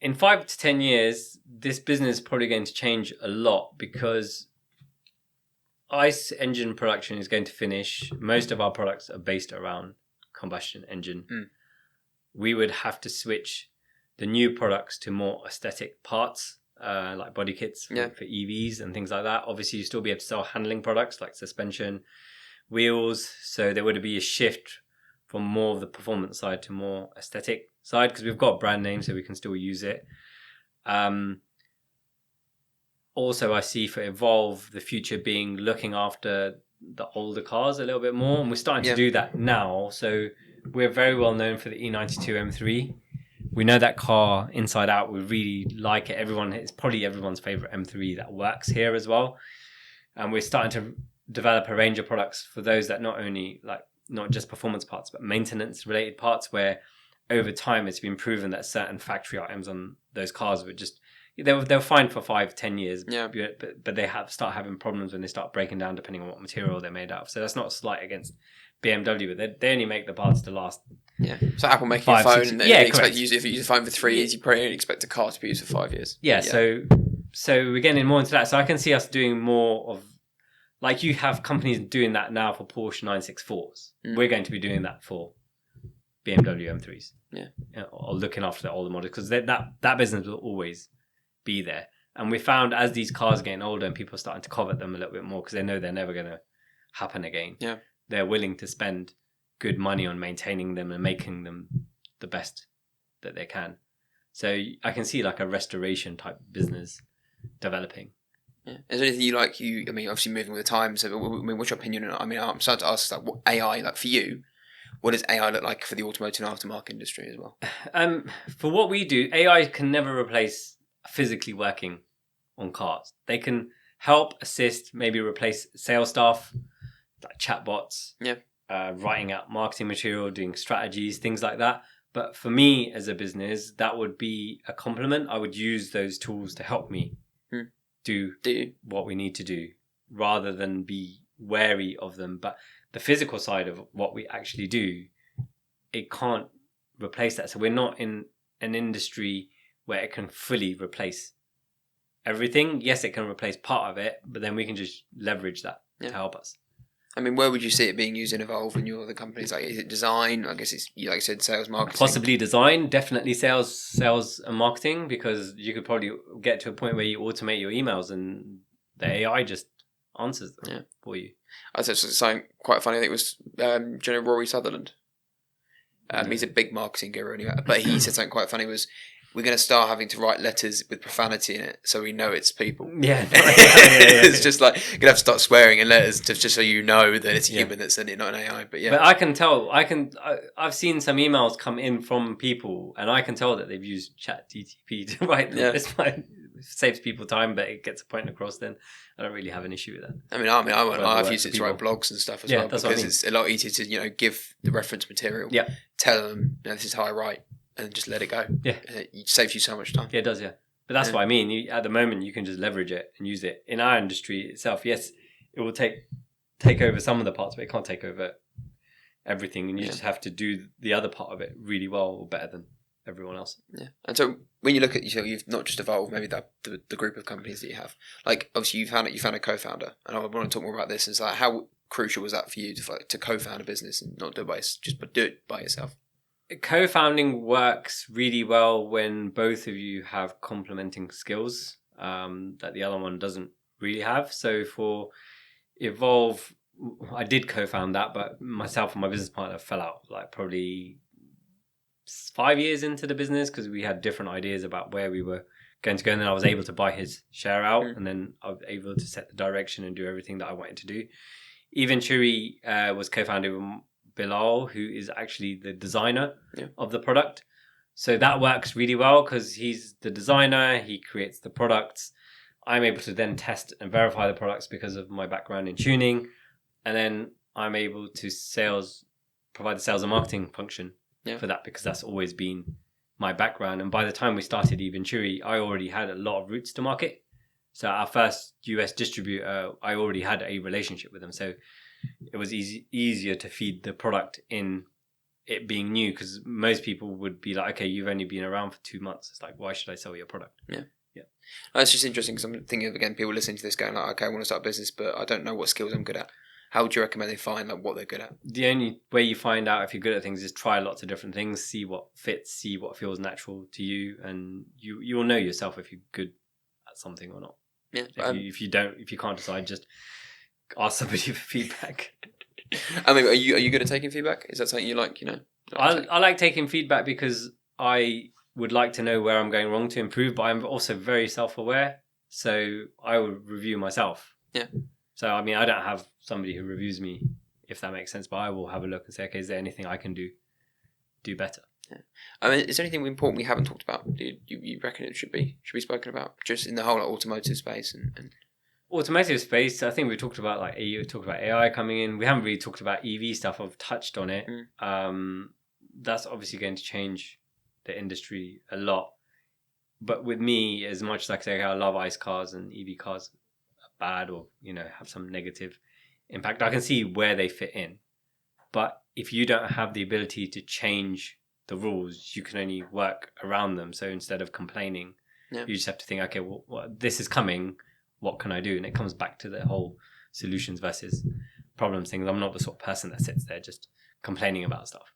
in 5 to 10 years, this business is probably going to change a lot because ICE engine production is going to finish. Most of our products are based around combustion engine. We would have to switch the new products to more aesthetic parts, like body kits for EVs and things like that. Obviously, you still be able to sell handling products like suspension, wheels. So there would be a shift from more of the performance side to more aesthetic side because we've got brand names, so we can still use it. Also, I see for Evolve the future being looking after the older cars a little bit more, and we're starting to do that now. So we're very well known for the E92 M3. We know that car inside out. We really like it. It's probably everyone's favorite M3 that works here as well. And we're starting to develop a range of products for those that not just performance parts, but maintenance related parts where over time it's been proven that certain factory items on those cars would just, they're fine for 5-10 years, but they start having problems when they start breaking down depending on what material they're made out of. So that's not a slight against BMW, but they only make the parts to last. Yeah. So Apple making a phone, and they expect you, if you use a phone for 3 years, you probably expect a car to be used for 5 years. Yeah. So we're getting more into that. So I can see us doing more of, like you have companies doing that now for Porsche 964s. We're going to be doing that for BMW M3s. Yeah. Or looking after the older models because that business will always be there. And we found as these cars are getting older and people are starting to covet them a little bit more because they know they're never going to happen again. Yeah. They're willing to spend good money on maintaining them and making them the best that they can. So I can see like a restoration type business developing. Yeah. Is there anything you like? I mean, obviously moving with the times. So, I mean, what's your opinion on it? I mean, I'm starting to ask, like, what AI, like for you, what does AI look like for the automotive and aftermarket industry as well? For what we do, AI can never replace physically working on cars. They can help, assist, maybe replace sales staff, like chatbots, writing out marketing material, doing strategies, things like that. But for me as a business, that would be a compliment. I would use those tools to help me do what we need to do rather than be wary of them. But the physical side of what we actually do, it can't replace that. So we're not in an industry where it can fully replace everything. Yes, it can replace part of it, but then we can just leverage that to help us. I mean, where would you see it being used in Evolve in your other companies? Like, is it design? I guess it's, like I said, sales, marketing. Possibly design, definitely sales and marketing, because you could probably get to a point where you automate your emails and the AI just answers them for you. I said something quite funny. I think it was General Rory Sutherland. He's a big marketing guru anyway, but he said something quite funny was, we're going to start having to write letters with profanity in it so we know it's people. Yeah. It's just like, you're going to have to start swearing in letters just so you know that it's a human that's sending it, not an AI. But But I can tell, I've seen some emails come in from people and I can tell that they've used ChatGPT to write them. It's fine. It saves people time, but it gets a point across then. I don't really have an issue with that. I mean, I've used it to write blogs and stuff as well because it's a lot easier to, give the reference material. Yeah. Tell them, this is how I write. And just let it go. Yeah. It saves you so much time. Yeah, it does, yeah. But that's what I mean. At the moment, you can just leverage it and use it. In our industry itself, yes, it will take over some of the parts, but it can't take over everything. And you just have to do the other part of it really well or better than everyone else. Yeah. And so when you look at, you've not just Evolved, maybe the group of companies that you have. Like, obviously, you found a co-founder. And I want to talk more about this. It's like, how crucial was that for you to co-found a business and not do it by yourself? Co-founding works really well when both of you have complementing skills that the other one doesn't really have. So for Evolve, I did co-found that, but myself and my business partner fell out like probably 5 years into the business because we had different ideas about where we were going to go. And then I was able to buy his share out and then I was able to set the direction and do everything that I wanted to do. Eventually was co-founded with Bilal, who is actually the designer of the product. So that works really well because he's the designer, he creates the products. I'm able to then test and verify the products because of my background in tuning. And then I'm able to provide the sales and marketing function for that because that's always been my background. And by the time we started Eventuri, I already had a lot of routes to market. So our first US distributor, I already had a relationship with them. So it was easier to feed the product in it being new, because most people would be like, okay, you've only been around for 2 months. It's like, why should I sell your product? Yeah. It's just interesting because I'm thinking of, again, people listening to this going like, okay, I want to start a business, but I don't know what skills I'm good at. How would you recommend they find like what they're good at? The only way you find out if you're good at things is try lots of different things, see what fits, see what feels natural to you, and you will know yourself if you're good at something or not. Yeah. If you can't decide, just ask somebody for feedback. I mean, are you good at taking feedback? Is that something you like? I like taking feedback because I would like to know where I'm going wrong to improve, but I'm also very self-aware, so I would review myself. Yeah. So I mean, I don't have somebody who reviews me, if that makes sense, but I will have a look and say, okay, is there anything I can do better? Yeah. I mean, is there anything important we haven't talked about? Do you reckon it should be spoken about just in the whole automotive space and automotive space? I think we talked about AI coming in. We haven't really talked about EV stuff. I've touched on it. That's obviously going to change the industry a lot. But with me, as much as I say I love ICE cars and EV cars are bad or have some negative impact, I can see where they fit in. But if you don't have the ability to change the rules, you can only work around them. So instead of complaining, you just have to think, okay, well, this is coming. What can I do? And it comes back to the whole solutions versus problems thing. I'm not the sort of person that sits there just complaining about stuff.